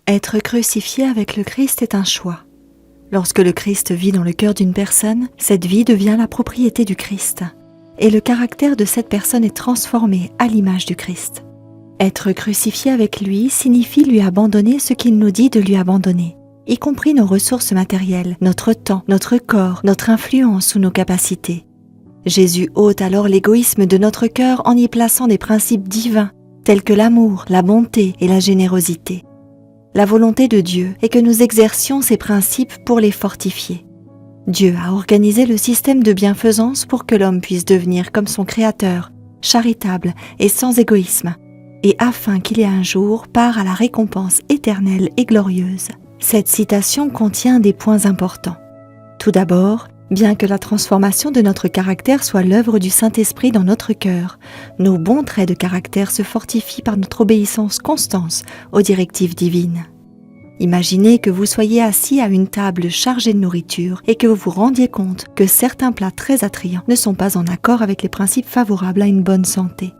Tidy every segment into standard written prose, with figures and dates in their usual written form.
Être crucifié avec le Christ est un choix. Lorsque le Christ vit dans le cœur d'une personne, cette vie devient la propriété du Christ, et le caractère de cette personne est transformé à l'image du Christ. Être crucifié avec lui signifie lui abandonner ce qu'il nous dit de lui abandonner, y compris nos ressources matérielles, notre temps, notre corps, notre influence ou nos capacités. Jésus ôte alors l'égoïsme de notre cœur en y plaçant des principes divins, tels que l'amour, la bonté et la générosité. La volonté de Dieu est que nous exercions ces principes pour les fortifier. Dieu a organisé le système de bienfaisance pour que l'homme puisse devenir comme son Créateur, charitable et sans égoïsme, et afin qu'il ait un jour part à la récompense éternelle et glorieuse. Cette citation contient des points importants. Tout d'abord, bien que la transformation de notre caractère soit l'œuvre du Saint-Esprit dans notre cœur, nos bons traits de caractère se fortifient par notre obéissance constante aux directives divines. Imaginez que vous soyez assis à une table chargée de nourriture et que vous vous rendiez compte que certains plats très attrayants ne sont pas en accord avec les principes favorables à une bonne santé.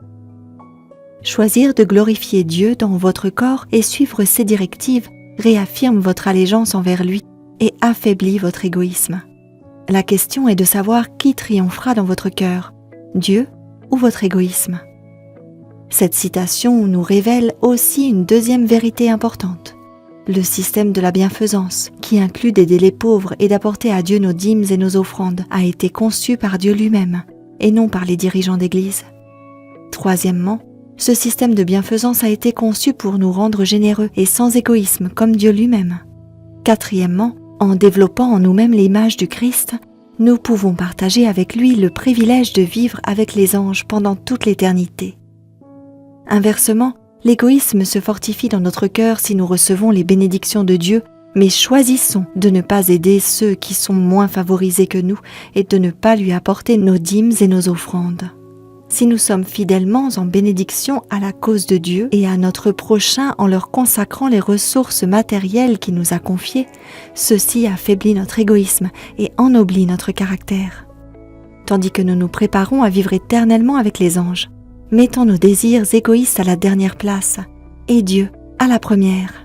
Choisir de glorifier Dieu dans votre corps et suivre ses directives réaffirme votre allégeance envers lui et affaiblit votre égoïsme. La question est de savoir qui triomphera dans votre cœur, Dieu ou votre égoïsme. Cette citation nous révèle aussi une deuxième vérité importante. Le système de la bienfaisance, qui inclut d'aider les pauvres et d'apporter à Dieu nos dîmes et nos offrandes, a été conçu par Dieu lui-même et non par les dirigeants d'Église. Troisièmement, ce système de bienfaisance a été conçu pour nous rendre généreux et sans égoïsme comme Dieu lui-même. Quatrièmement, en développant en nous-mêmes l'image du Christ, nous pouvons partager avec lui le privilège de vivre avec les anges pendant toute l'éternité. Inversement, l'égoïsme se fortifie dans notre cœur si nous recevons les bénédictions de Dieu, mais choisissons de ne pas aider ceux qui sont moins favorisés que nous et de ne pas lui apporter nos dîmes et nos offrandes. Si nous sommes fidèlement en bénédiction à la cause de Dieu et à notre prochain en leur consacrant les ressources matérielles qu'il nous a confiées, ceci affaiblit notre égoïsme et ennoblit notre caractère. Tandis que nous nous préparons à vivre éternellement avec les anges, mettons nos désirs égoïstes à la dernière place et Dieu à la première.